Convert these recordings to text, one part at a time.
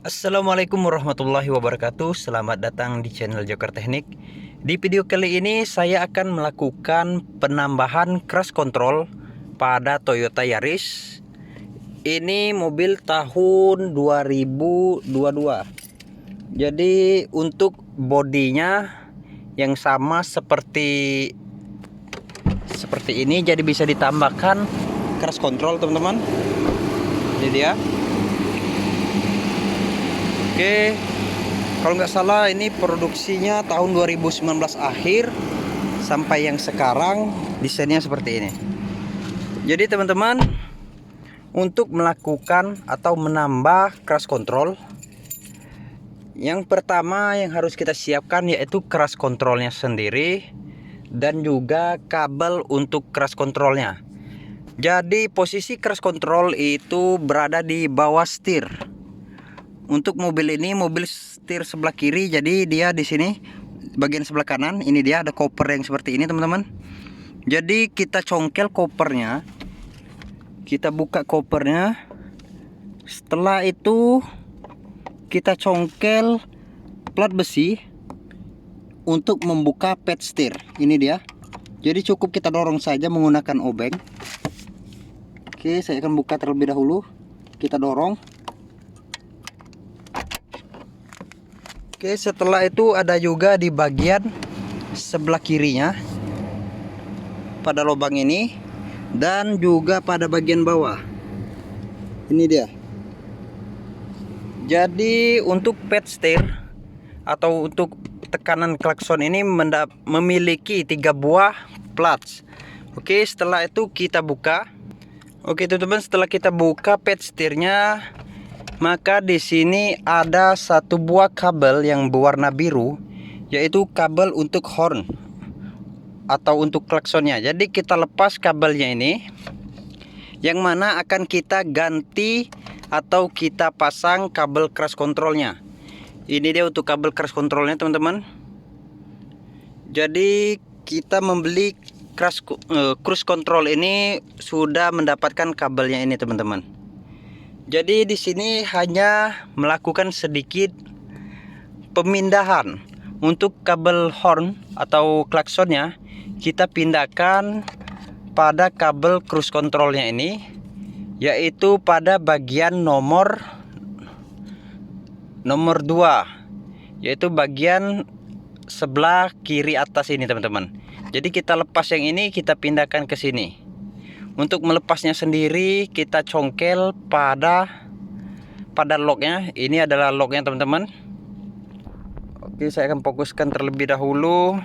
Assalamualaikum warahmatullahi wabarakatuh. Selamat datang di channel Joker Teknik. Di video kali ini saya akan melakukan penambahan cruise control pada Toyota Yaris. Ini mobil tahun 2022. Jadi untuk bodinya yang sama seperti ini, jadi bisa ditambahkan cruise control, teman-teman. Ini dia. Oke, kalau nggak salah ini produksinya tahun 2019 akhir sampai yang sekarang desainnya seperti ini. Jadi teman-teman, untuk melakukan atau menambah cruise control, yang pertama yang harus kita siapkan yaitu cruise controlnya sendiri dan juga kabel untuk cruise controlnya. Jadi posisi cruise control itu berada di bawah setir. Untuk mobil ini mobil setir sebelah kiri, jadi dia di sini bagian sebelah kanan. Ini dia ada koper yang seperti ini, teman-teman. Jadi kita congkel kopernya, kita buka kopernya. Setelah itu kita congkel plat besi untuk membuka pad setir. Ini dia. Jadi cukup kita dorong saja menggunakan obeng. Oke, saya akan buka terlebih dahulu. Kita dorong. Oke, setelah itu ada juga di bagian sebelah kirinya pada lubang ini dan juga pada bagian bawah. Ini dia. Jadi untuk pad steer atau untuk tekanan klakson ini memiliki 3 buah clutch. Oke, setelah itu kita buka. Oke, teman-teman, setelah kita buka pad steernya, maka di sini ada satu buah kabel yang berwarna biru, yaitu kabel untuk horn atau untuk klaksonnya. Jadi kita lepas kabelnya ini, yang mana akan kita ganti atau kita pasang kabel cruise controlnya. Ini dia untuk kabel cruise controlnya, teman-teman. Jadi kita membeli cruise control ini sudah mendapatkan kabelnya ini, teman-teman. Jadi di sini hanya melakukan sedikit pemindahan untuk kabel horn atau klaksonnya. Kita pindahkan pada kabel cruise controlnya ini, yaitu pada bagian nomor 2, yaitu bagian sebelah kiri atas ini, teman-teman. Jadi kita lepas yang ini, kita pindahkan ke sini. Untuk melepasnya sendiri kita congkel pada locknya. Ini adalah locknya, teman-teman. Oke, saya akan fokuskan terlebih dahulu.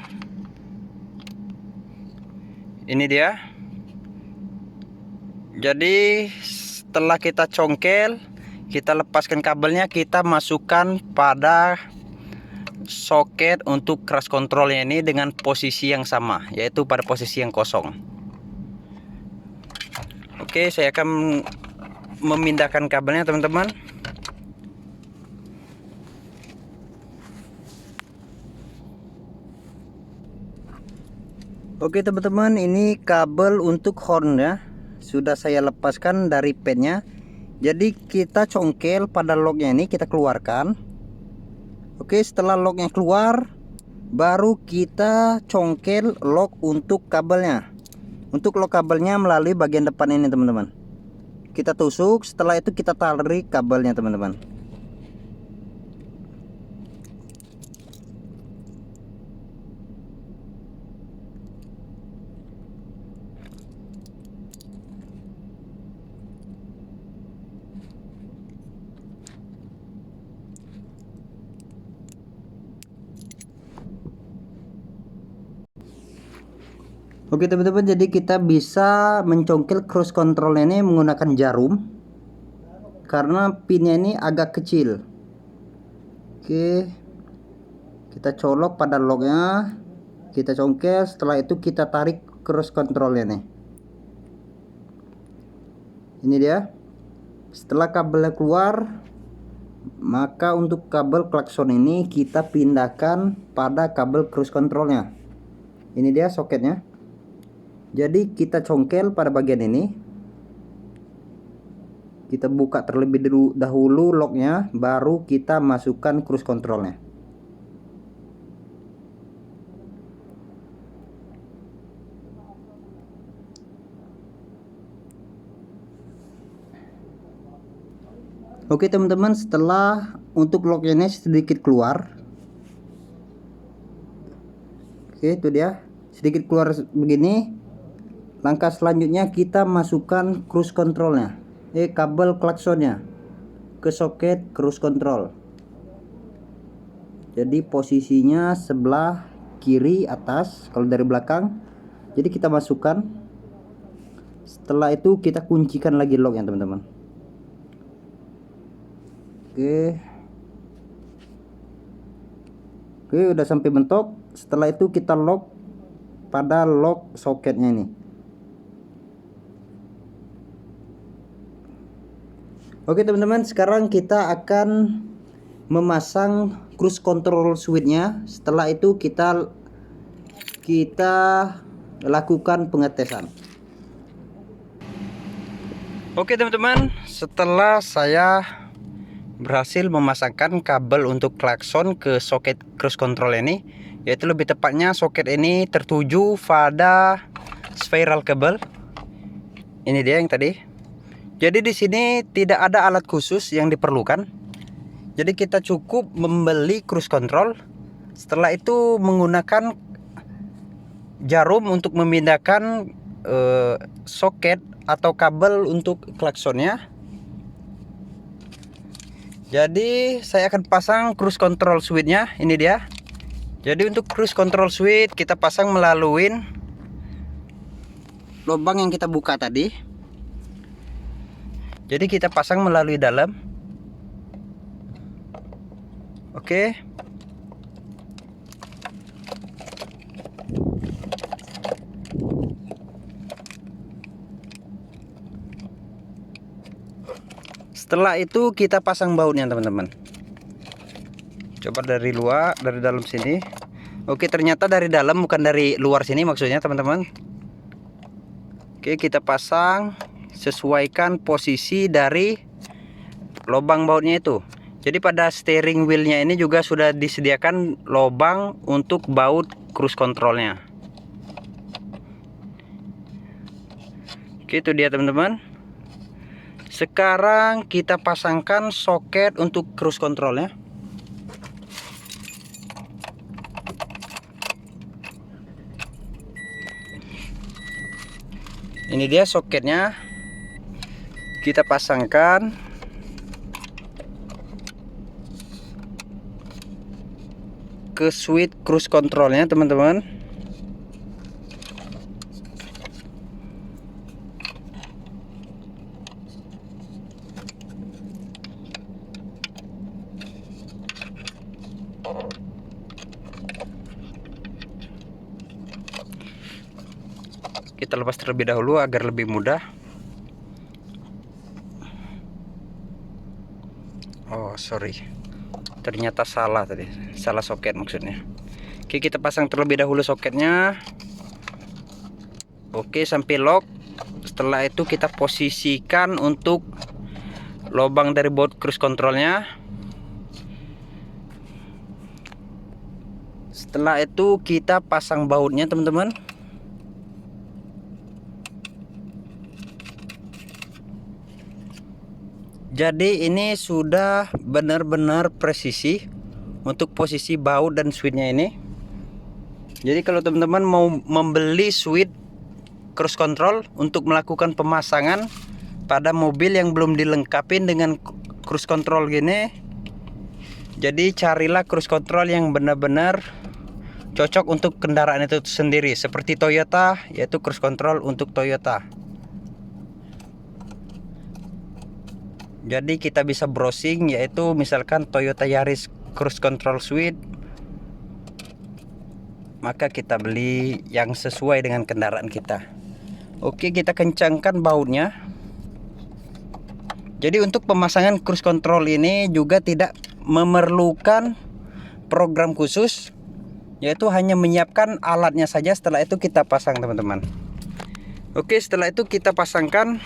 Ini dia. Jadi setelah kita congkel, kita lepaskan kabelnya, kita masukkan pada soket untuk cruise controlnya ini dengan posisi yang sama, yaitu pada posisi yang kosong. Oke, saya akan memindahkan kabelnya, teman-teman. Oke, teman-teman, ini kabel untuk horn ya. Sudah saya lepaskan dari padnya. Jadi kita congkel pada locknya ini, kita keluarkan. Oke, setelah locknya keluar, baru kita congkel lock untuk kabelnya. Untuk lock kabelnya melalui bagian depan ini, teman-teman. Kita tusuk, setelah itu kita tarik kabelnya, teman-teman. Oke, teman-teman, jadi kita bisa mencongkel cruise control ini menggunakan jarum karena pinnya ini agak kecil. Oke, kita colok pada locknya, kita congkel, setelah itu kita tarik cruise controlnya nih. Ini dia. Setelah kabelnya keluar, maka untuk kabel klakson ini kita pindahkan pada kabel cruise controlnya. Ini dia soketnya. Jadi kita congkel pada bagian ini, Kita buka terlebih dahulu locknya, baru kita masukkan cruise controlnya. Oke teman-teman, setelah untuk locknya ini sedikit keluar, oke itu dia sedikit keluar begini. Langkah selanjutnya kita masukkan cruise controlnya, kabel klaksonnya ke soket cruise control. Jadi posisinya sebelah kiri atas kalau dari belakang. Jadi kita masukkan. Setelah itu kita kuncikan lagi locknya teman-teman. Oke, udah sampai bentuk. Setelah itu kita lock pada lock soketnya ini. Oke teman-teman, sekarang kita akan memasang cruise control switchnya. Setelah itu kita lakukan pengetesan. Oke teman-teman, setelah saya berhasil memasangkan kabel untuk klakson ke soket cruise control ini, yaitu lebih tepatnya soket ini tertuju pada spiral kabel. Ini dia yang tadi. Jadi di sini tidak ada alat khusus yang diperlukan. Jadi kita cukup membeli cruise control. Setelah itu menggunakan jarum untuk memindahkan soket atau kabel untuk klaksonnya. Jadi saya akan pasang cruise control switchnya. Ini dia. Jadi untuk cruise control switch kita pasang melalui lubang yang kita buka tadi. Jadi kita pasang melalui dalam. Oke. Setelah itu kita pasang bautnya teman-teman. Coba dari luar, dari dalam sini. Oke, ternyata dari dalam bukan dari luar sini maksudnya teman-teman. Oke, kita pasang, sesuaikan posisi dari lubang bautnya itu. Jadi pada steering wheelnya ini juga sudah disediakan lubang untuk baut cruise controlnya. Oke, itu dia teman-teman. Sekarang kita pasangkan soket untuk cruise controlnya. Ini dia soketnya. Kita pasangkan. Ke switch cruise controlnya teman-teman. Kita lepas terlebih dahulu agar lebih mudah. Oh sorry, ternyata salah tadi, salah soket maksudnya. Oke, kita pasang terlebih dahulu soketnya. Oke, sampai lock. Setelah itu kita posisikan untuk lubang dari baut cruise controlnya. Setelah itu kita pasang bautnya teman-teman. Jadi ini sudah benar-benar presisi untuk posisi baut dan switchnya ini. Jadi kalau teman-teman mau membeli switch cruise control untuk melakukan pemasangan pada mobil yang belum dilengkapi dengan cruise control gini, jadi carilah cruise control yang benar-benar cocok untuk kendaraan itu sendiri. Seperti Toyota, yaitu cruise control untuk Toyota. Jadi kita bisa browsing, yaitu misalkan Toyota Yaris cruise control switch, maka kita beli yang sesuai dengan kendaraan kita. Oke, kita kencangkan bautnya. Jadi untuk pemasangan cruise control ini juga tidak memerlukan program khusus, yaitu hanya menyiapkan alatnya saja. Setelah itu kita pasang teman-teman. Oke, setelah itu kita pasangkan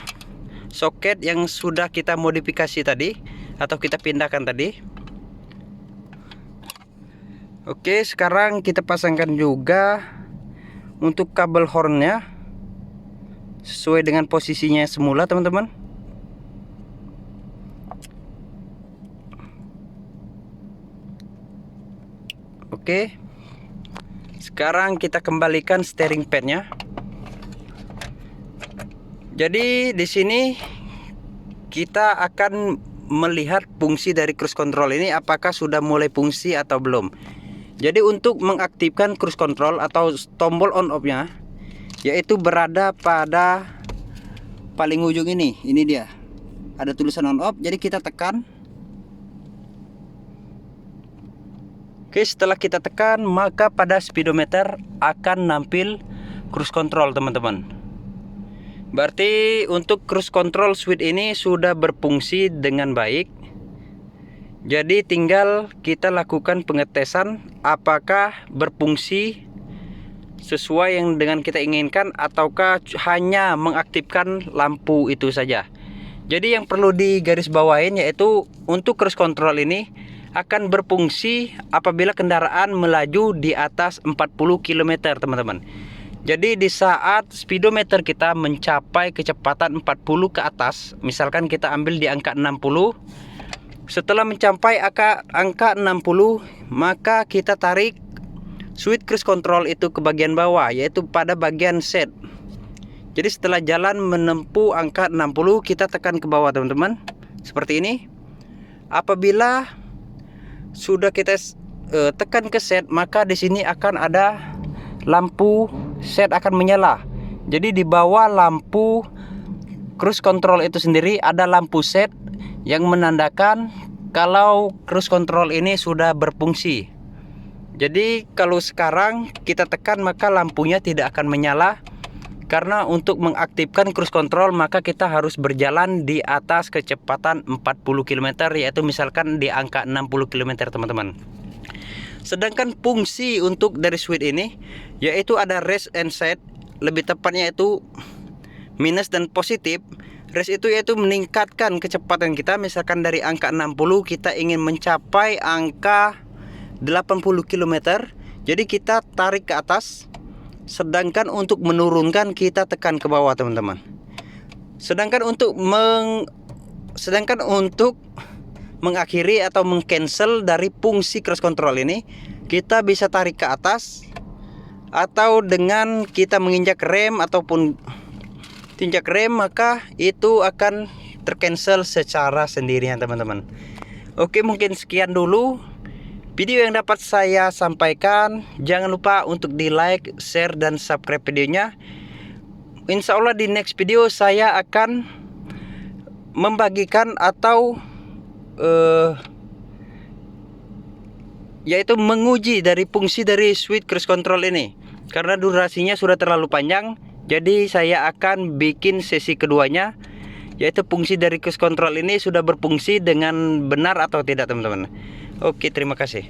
soket yang sudah kita modifikasi tadi atau kita pindahkan tadi. Oke, sekarang kita pasangkan juga untuk kabel hornnya sesuai dengan posisinya semula, teman-teman. Oke, sekarang kita kembalikan steering padnya. Jadi di sini kita akan melihat fungsi dari cruise control ini apakah sudah mulai fungsi atau belum. Jadi untuk mengaktifkan cruise control atau tombol on off-nya, yaitu berada pada paling ujung ini. Ini dia. Ada tulisan on off, jadi kita tekan. Oke, setelah kita tekan, maka pada speedometer akan nampil cruise control, teman-teman. Berarti untuk cruise control switch ini sudah berfungsi dengan baik. Jadi tinggal kita lakukan pengetesan apakah berfungsi sesuai yang dengan kita inginkan ataukah hanya mengaktifkan lampu itu saja. Jadi yang perlu digarisbawahin yaitu untuk cruise control ini akan berfungsi apabila kendaraan melaju di atas 40 km, teman-teman. Jadi di saat speedometer kita mencapai kecepatan 40 ke atas, misalkan kita ambil di angka 60, setelah mencapai angka 60, maka kita tarik switch cruise control itu ke bagian bawah, yaitu pada bagian set. Jadi setelah jalan menempuh angka 60, kita tekan ke bawah, teman-teman. Seperti ini. Apabila sudah kita tekan ke set, maka di sini akan ada lampu set akan menyala. Jadi di bawah lampu cruise control itu sendiri ada lampu set yang menandakan kalau cruise control ini sudah berfungsi. Jadi kalau sekarang kita tekan maka lampunya tidak akan menyala, karena untuk mengaktifkan cruise control maka kita harus berjalan di atas kecepatan 40 km, yaitu misalkan di angka 60 km, teman-teman. Sedangkan fungsi untuk dari switch ini yaitu ada rest and set, lebih tepatnya itu minus dan positif. Rest itu yaitu meningkatkan kecepatan kita, misalkan dari angka 60 kita ingin mencapai angka 80 km, jadi kita tarik ke atas. Sedangkan untuk menurunkan kita tekan ke bawah, teman-teman. Sedangkan untuk mengakhiri atau mengcancel dari fungsi cruise control ini, kita bisa tarik ke atas atau dengan kita menginjak rem ataupun tinjak rem, maka itu akan tercancel secara sendirinya, teman-teman. Oke, mungkin sekian dulu video yang dapat saya sampaikan. Jangan lupa untuk di like, share, dan subscribe videonya. Insya Allah di next video saya akan membagikan atau yaitu menguji dari fungsi dari switch cruise control ini. Karena durasinya sudah terlalu panjang, jadi saya akan bikin sesi keduanya, yaitu fungsi dari cruise control ini sudah berfungsi dengan benar atau tidak, teman-teman. Oke, terima kasih.